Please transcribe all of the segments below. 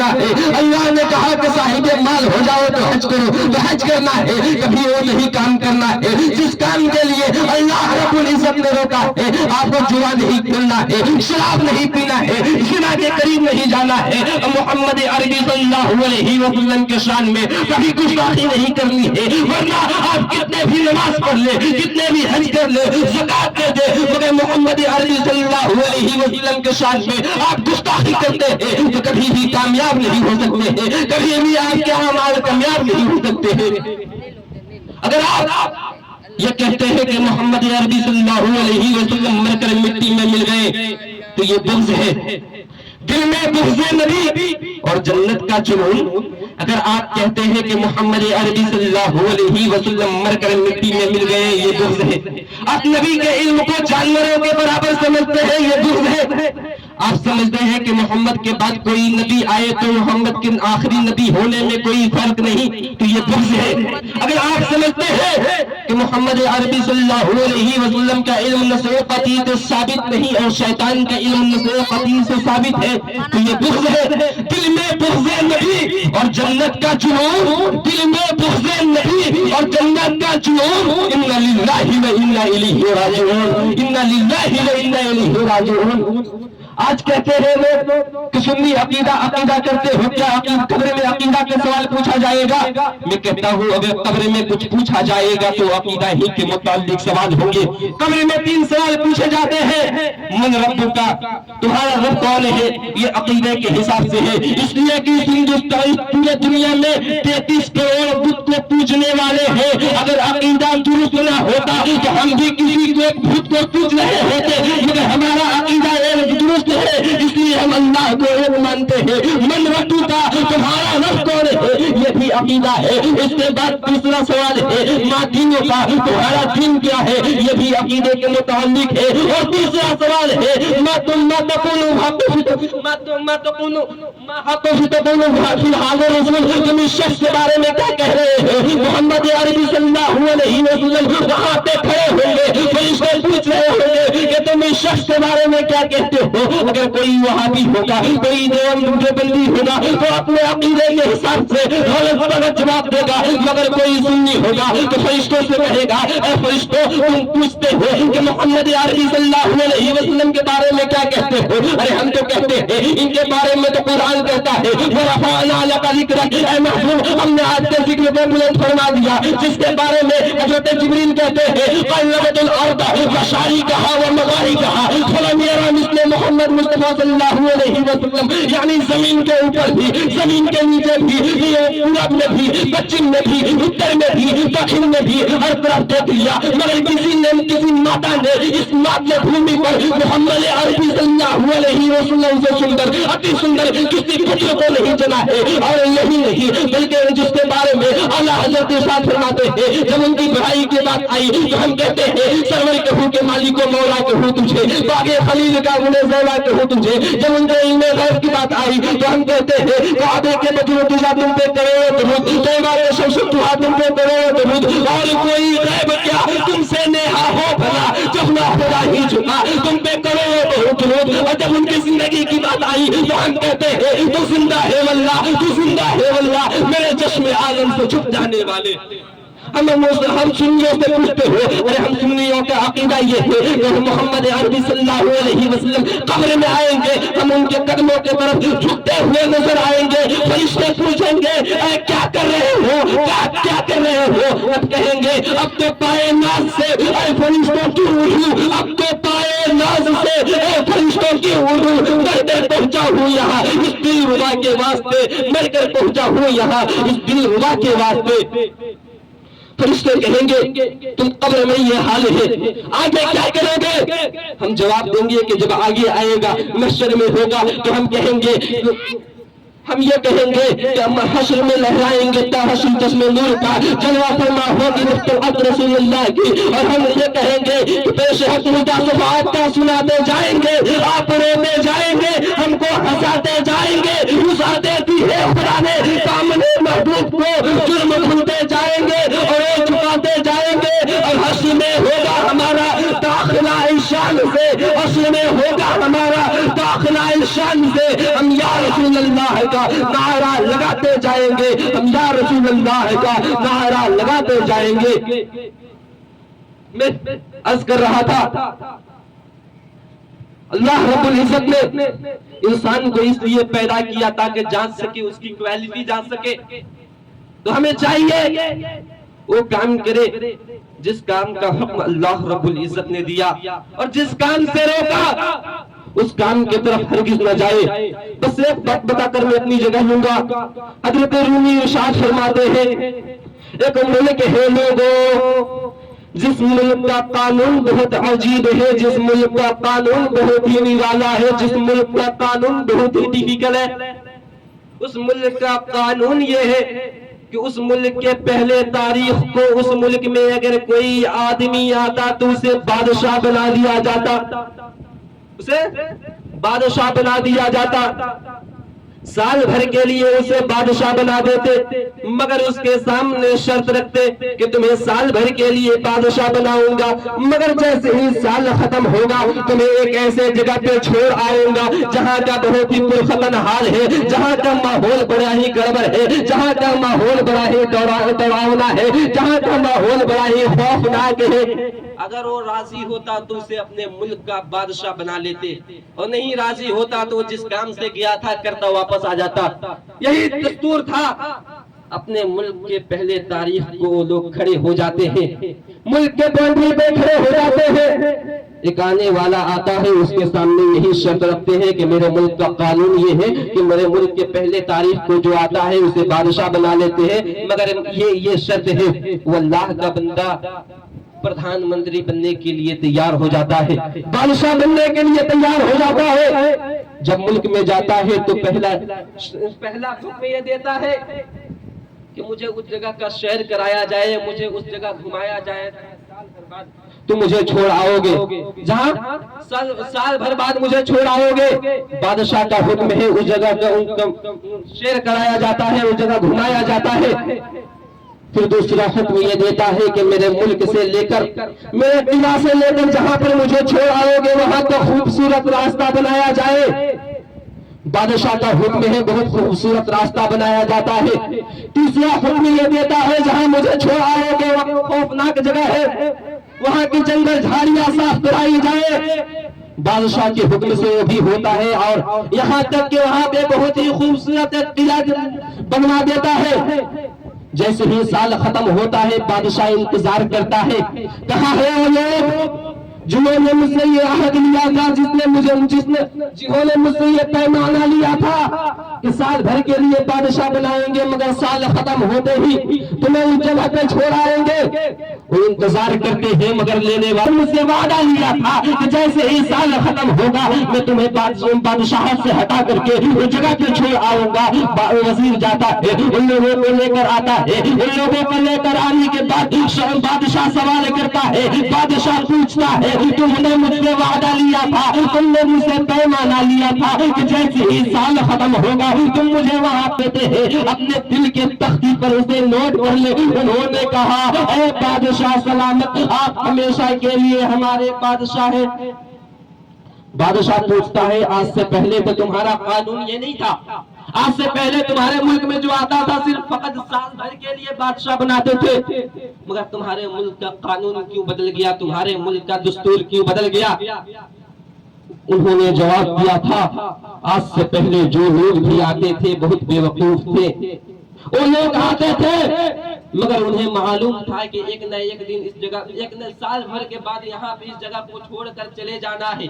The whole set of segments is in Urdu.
ہونا ہے۔ اللہ نے کہا کہ صاحب مال ہو جاؤ تو حج کرو، تو حج کرنا ہے، کبھی وہ نہیں کام کرنا ہے جس کام کے لیے اللہ رب العزت نے روکا ہے۔ آپ کو جوا نہیں کھیلنا ہے، شراب نہیں پینا ہے، زنا کے قریب نہیں جانا ہے، محمد عربی صلی اللہ علیہ وسلم کے شان میں کبھی گستاخی نہیں کرنی ہے، ورنہ آپ کتنے بھی نماز پڑھ لے، کتنے بھی حج کر لے، زکات دے دے، مگر محمد عربی صلی اللہ علیہ وسلم کے شان میں آپ گستاخی کرتے ہیں تو کبھی بھی کامیاب نہیں ہو سکتے ہیں، کبھی بھی آپ کے اعمال کامیاب نہیں ہو سکتے ہیں۔ اگر آپ یہ کہتے ہیں کہ محمد عربی صلی اللہ علیہ وسلم مر کر مٹی میں مل گئے تو یہ بغض ہے، دل میں بغض نبی اور جنت کا جنون۔ اگر آپ کہتے ہیں کہ محمد عربی صلی اللہ علیہ وسلم مر کر مٹی میں مل گئے یہ بغض ہے، آپ نبی کے علم کو جانوروں کے برابر سمجھتے ہیں یہ بغض ہے، آپ سمجھتے ہیں کہ محمد کے بعد کوئی نبی آئے تو محمد کے آخری نبی ہونے میں کوئی فرق نہیں تو یہ بغض ہے۔ اگر آپ سمجھتے ہیں کہ محمد عربی صلی اللہ علیہ وسلم کا علم نسل قطعی سے ثابت نہیں اور شیطان کا علم نسل قطعی سے ثابت ہے تو یہ بغض ہے۔ دل میں بغض نبی اور جنت کا جنون، دل میں بغض نبی اور جنت کا جنون، انا للہ و انا الیہ راجعون، انا للہ و انا الیہ راجعون۔ آج کہتے ہیں لوگ کہ سنی عقیدہ کرتے ہو کیا؟ قبر میں عقیدہ کے سوال پوچھا جائے گا؟ میں کہتا ہوں اگر قبر میں کچھ پوچھا جائے گا تو عقیدہ ہی کے متعلق سوال ہوں گے۔ قبر میں 3 سوال پوچھے جاتے ہیں، من رب کا، تمہارا رب کون ہے؟ یہ عقیدے کے حساب سے ہے، اس لیے کہ ہندوستان پورے دنیا میں 33 کروڑ بت کو پوجنے والے ہیں۔ اگر عقیدہ درست نہ ہوتا تو ہم بھی کسی کو بت کو پوج رہے ہوتے، مگر ہمارا عقیدہ درست ہے اس لیے ہم اللہ کو ایک مانتے ہیں۔ من رب کا، تمہارا رب کون ہے؟ یہ بھی عقیدہ ہے۔ اس کے بعد دوسرا سوال ہے ما دینوں کا، تمہارا دین کیا ہے؟ یہ بھی عقیدے کے متعلق ہے۔ اور تیسرا سوال ہے ما تقولون فی الحال رسول، تم اس شخص کے بارے میں کیا کہہ رہے ہیں؟ محمد عربی صلی اللہ علیہ وسلم وہاں پہ کھڑے ہوں گے، فرشتے پوچھ رہے ہوں گے کہ تم اس شخص کے بارے میں کیا کہتے ہو؟ اگر کوئی وہابی ہوگا، کوئی دیوبندی ہوگا تو اپنے عقیدے کے حساب سے غلط جواب دے گا، مگر کوئی سنی ہوگا تو فرشتوں سے کہے گا اے فرشتوں تم پوچھتے ہو کہ محمد عربی صلی اللہ علیہ وسلم کے بارے میں کیا کہتے ہو؟ ارے ہم تو کہتے ہیں ان کے بارے میں تو قرآن کہتا ہے وَرَفَعْنَا لَكَ ذِكْرَكَ، اے محبوب ہم نے آج کے ذکر کو بلند فرما دیا، جس کے بارے میں حضرت جبریل کہتے ہیں قَلَّبَتِ الْأَرْضَ مَشَارِقَهَا وَمَغَارِبَهَا فَلَمْ يَرَ مِثْلَ محمد مصطفیٰ صلی اللہ علیہ وسلم، یعنی زمین کے اوپر بھی، زمین کے نیچے بھی، پورب میں بھی، پچھم میں بھی، اتر میں بھی، دکھن میں بھی، ہر طرف دیکھ لیا مگر کسی ماتا نے اس مادہ بھومی پر محمد عربی صلی اللہ علیہ وسلم سے سندر اتی سندر کسی پتر کو نہیں جنا ہے۔ اور یہی نہیں بلکہ جس کے بارے میں اعلیٰ حضرت ارشاد فرماتے ہیں جب ان کی بڑائی کی بات آئی تو ہم کہتے ہیں سرور کہوں کہ مالک و مولا کہوں تجھے، باغ خلیل کا انہیں زیلا کہوں تجھے، جب ان کے علم غیب کی بات آئی تو ہم کہتے ہیں کعبے کے بدر تجھا تم پہ کرے درود، تیمار شمس تجھا تم پہ کرے درود، اور کوئی غیب کیا تم سے نیہا ہو بھلا جب نہ خدا ہی جھکا تم پہ کرے درود۔ اور جب ان کی زندگی کی بات آئی تو ہم کہتے ہیں تو زندہ ہے واللہ، تو زندہ ہے واللہ میرے چشم عالم سے چھپ جانے والے۔ ہم سنیوں سے پوچھتے ہو، ارے ہم سنیوں کا عقیدہ یہ ہے کہ محمد عربی صلی اللہ علیہ وسلم قبر میں آئیں گے، ہم ان کے قدموں کے طرف جھکتے ہوئے نظر آئیں گے، فرشتے پوچھیں گے اے کیا کر رہے ہو، کیا کر رہے ہو؟ اب کہیں گے اب تو پائے ناز سے اے فرشتوں کی روح، اب تو پائے ناز سے اے فرشتوں کی روح، دردے پہنچا ہوں یہاں اس دل ربا کے واسطے، مر کر پہنچا ہوں یہاں اس دل ربا کے واسطے۔ فرشتے کہیں گے تم قبر میں یہ حال ہے، آگے کیا کرو گے؟ ہم جواب دیں گے کہ جب آگے آئے گا محشر میں ہوگا تو ہم کہیں گے، ہم یہ کہیں گے کہ ہم حشر میں لہرائیں گے تحشر جسم نور کا جلوہ فرما ہوگی مفترات رسول اللہ کی، اور ہم یہ کہیں گے کہ پیش حق مدہ صفحات کا سناتے جائیں گے، آپ روتے جائیں گے، ہم کو ہنساتے جائیں گے، رساتے دی ہے خدا نے سامنے محبوب کو جرم بھولتے جائیں گے اور چھپاتے جائیں گے، اور حشر میں ہوگا ہمارا داخلہ شان سے، حشر میں ہوگا ہمارا داخلہ عال شان سے ہم یا رسول اللہ کا نعرہ لگاتے جائیں گے، ہم یا رسول اللہ کا نعرہ لگاتے جائیں گے۔ میں عرض کر رہا تھا اللہ رب العزت نے انسان کو اس لیے پیدا کیا تاکہ جان سکے، اس کی کوالٹی جان سکے۔ تو ہمیں چاہیے وہ کام کرے جس کام کا حکم اللہ رب العزت نے دیا، اور جس کام سے روکا اس کام کی طرف ہرگز نہ جائے۔ بس ایک بات بتا کر میں اپنی جگہ لوں گا۔ حضرت رومی ارشاد فرماتے ہیں ایک ملک ہے لوگوں جس ملک کا قانون بہت عجیب ہے، جس ملک کا قانون بہت ہی نرالا ہے، جس ملک کا قانون بہت ہی ڈیفیکلٹ ہے۔ اس ملک کا قانون یہ ہے کہ اس ملک کے پہلے تاریخ کو اس ملک میں اگر کوئی آدمی آتا تو اسے بادشاہ بنا دیا جاتا، اسے بادشاہ بنا دیا جاتا۔ سال بھر کے لیے اسے بادشاہ بنا دیتے، مگر اس کے سامنے شرط رکھتے کہ تمہیں سال بھر کے لیے بادشاہ بناؤں گا، مگر جیسے ہی سال ختم ہوگا تمہیں ایک ایسے جگہ پہ چھوڑ آؤں گا جہاں کا بہت ہی پرخطر حال ہے، جہاں کا ماحول بڑا ہی گڑبڑ ہے، جہاں کا ماحول بڑا ہی ڈراؤنا ہے، جہاں کا ماحول بڑا ہی خوفناک ہے۔ اگر وہ راضی ہوتا تو اسے اپنے ملک کا بادشاہ بنا لیتے، اور نہیں راضی ہوتا تو جس کام سے گیا تھا کرتا واپس آ جاتا۔ یہی دستور تھا۔ اپنے ملک کے پہلے تاریخ کو لوگ کھڑے ہو جاتے ہیں، ملک کے باؤنڈری پہ کھڑے ہو جاتے ہیں۔ ایک آنے والا آتا ہے، اس کے سامنے یہی شرط رکھتے ہیں کہ میرے ملک کا قانون یہ ہے کہ میرے ملک کے پہلے تاریخ کو جو آتا ہے اسے بادشاہ بنا لیتے ہیں، مگر یہ شرط ہے وہ اللہ کا بندہ پردھان منتری بننے کے لیے تیار ہو جاتا ہے، بادشاہ بننے کے لیے تیار ہو جاتا ہے۔ جب ملک میں جاتا ہے تو پہلا حکم یہ دیتا ہے کہ مجھے اس جگہ کا سیر کرایا جائے، مجھے اس جگہ گھمایا جائے، تو مجھے چھوڑ آؤ گے، جہاں سال بھر بعد مجھے چھوڑ آؤ گے۔ بادشاہ کا حکم ہے، اس جگہ کا سیر کرایا جاتا ہے، اس جگہ گھمایا جاتا ہے۔ پھر دوسرا حکم یہ دیتا ہے کہ میرے ملک سے لے کر، میرے قلعہ سے لے کر جہاں پر مجھے چھوڑ آؤ گے وہاں کا خوبصورت راستہ بنایا جائے۔ بادشاہ کا حکم ہے، بہت خوبصورت راستہ بنایا جاتا ہے۔ تیسرا حکم یہ دیتا ہے جہاں مجھے چھوڑ آؤ گے وہاں خوفناک جگہ ہے، وہاں کی جنگل جھاڑیاں صاف کرائی جائے۔ بادشاہ کے حکم سے وہ بھی ہوتا ہے، اور یہاں تک کہ وہاں پہ بہت ہی خوبصورت قلعہ بنوا دیتا ہے۔ جیسے ہی سال ختم ہوتا ہے بادشاہ انتظار کرتا ہے، کہاں ہے وہ لوگ جنہوں نے مجھ سے یہ عہد لیا تھا، جنہوں نے مجھ سے یہ پیمانہ لیا تھا کہ سال بھر کے لیے بادشاہ بنائیں گے مگر سال ختم ہوتے ہی تمہیں اس جگہ پہ چھوڑائیں گے۔ وہ انتظار کرتے ہیں مگر لینے والے مجھ سے وعدہ لیا تھا کہ جیسے ہی سال ختم ہوگا میں تمہیں بادشاہت سے ہٹا کر کے اس جگہ پہ چھوڑ آؤں گا۔ وزیر جاتا ہے، ان لوگوں کو لے کر آتا ہے، ان لوگوں کو لے کر آنے کے بعد بادشاہ سوال کرتا ہے، بادشاہ پوچھتا ہے تم نے مجھ سے وعدہ لیا تھا، تم نے مجھ سے پیمانہ لیا تھا کہ جیسے ہی سال ختم ہوگا تم مجھے وہاں پیتے ہیں اپنے دل کے تختی پر اسے نوٹ کر لے۔ انہوں نے کہا اے بادشاہ سلامت، آپ ہمیشہ کے لیے ہمارے بادشاہ ہیں۔ بادشاہ پوچھتا ہے آج سے پہلے تو تمہارا قانون یہ نہیں تھا، آج سے پہلے تمہارے ملک میں جو آتا تھا صرف فقط سال بھر کے لیے بادشاہ بناتے تھے، مگر تمہارے ملک کا قانون کیوں بدل گیا، تمہارے ملک کا دستور کیوں بدل گیا؟ انہوں نے جواب دیا تھا آج سے پہلے جو لوگ بھی آتے تھے بہت بے وقوف تھے، وہ لوگ آتے تھے مگر انہیں معلوم تھا کہ ایک نہ ایک دن اس جگہ، ایک نہ سال بھر کے بعد یہاں پہ اس جگہ کو چھوڑ کر چلے جانا ہے،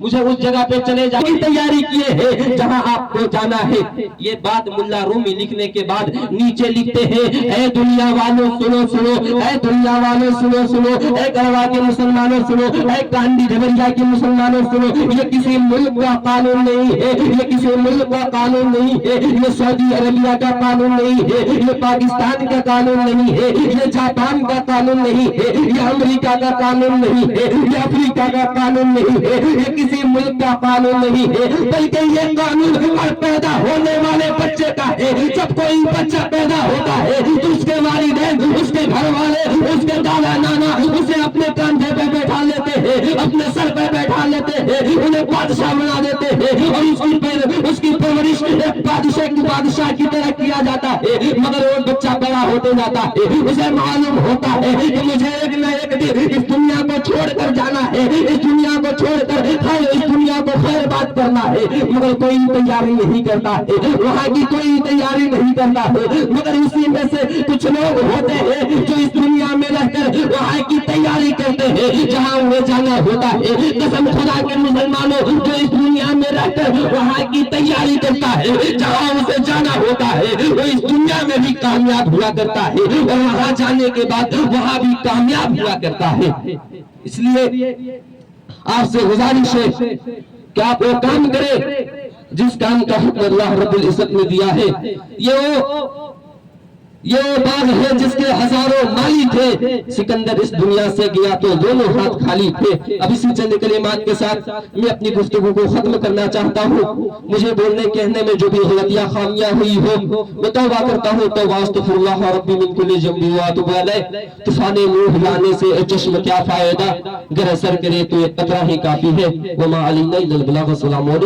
مجھے اس جگہ پہ چلے جانے کی تیاری کیے ہیں جہاں آپ کو جانا ہے۔ یہ بات ملا رومی لکھنے کے بعد نیچے لکھتے ہیں اے دنیا والوں سنو سنو، اے دنیا والوں سنو سنو، اے گڑھوا کے مسلمانوں سنو، اے گاندھی جھمریا کے مسلمانوں سنو، یہ کسی ملک کا قانون نہیں ہے، یہ کسی ملک کا قانون نہیں ہے، یہ سعودی عربیہ کا قانون نہیں ہے، یہ پاکستان کا قانون نہیں ہے، یہ جاپان کا قانون نہیں ہے، یہ امریکہ کا قانون نہیں ہے، یہ افریقہ کا قانون نہیں ہے، یہ کسی ملک کا قانون نہیں ہے، بلکہ یہ قانون ہر پیدا ہونے والے بچے کا ہے۔ جب کوئی بچہ پیدا ہوتا ہے تو اس کے والدین، اس کے گھر والے، اس کے دادا نانا اسے اپنے کاندھے پہ بیٹھا لیتے ہیں، اپنے سر پہ بیٹھا لیتے ہیں انہیں بادشاہ بنا دیتے ہیں اور اس کی پرورش ایک بادشاہ کی طرح کیا جاتا ہے، مگر وہ بچہ بڑا ہوتے جاتا ہے، اسے معلوم ہوتا ہے کہ مجھے ایک نہ ایک دن اس دنیا کو چھوڑ کر جانا ہے، اس دنیا کو چھوڑ کر اس دنیا کو خیر بات کرنا ہے، مگر کوئی تیاری نہیں کرتا ہے، وہاں کی کوئی تیاری نہیں کرتا ہے، مگر اسی میں سے کچھ لوگ ہوتے ہیں جو اس دنیا میں رہ کر وہاں کی تیاری کرتے ہیں جہاں انہیں جانا ہوتا ہے۔ قسم خدا کے مسلمانوں، جو اس دنیا میں رہ کر وہاں کی تیاری کرتا ہے جہاں اسے جانا ہوتا ہے، وہ اس دنیا میں بھی کامیاب ہوا کرتا ہے اور وہاں جانے کے بعد وہاں بھی کامیاب ہوا کرتا ہے۔ اس لیے آپ سے گزارش ہے کہ آپ وہ کام کریں جس کام کا حکم اللہ رب العزت نے دیا ہے۔ یہ وہ باغ ہے جس کے ہزاروں مالی تھے، سکندر اس دنیا سے گیا تو دونوں ہاتھ خالی تھے۔ اب اسی چند کلمات کے ساتھ میں اپنی گفتگو کو ختم کرنا چاہتا ہوں۔ مجھے بولنے کہنے میں جو بھی غلطیاں خامیاں ہوئی ہو میں توبہ کرتا ہوں، توبہ استغفر اللہ ربی من کل ذنب واتوب الیہ۔ طوفان نوح لانے سے چشم کیا فائدہ، گر اثر کرے تو یہ قطرہ ہی کافی ہے۔ وما علینا الا البلاغ۔ السلام علیکم۔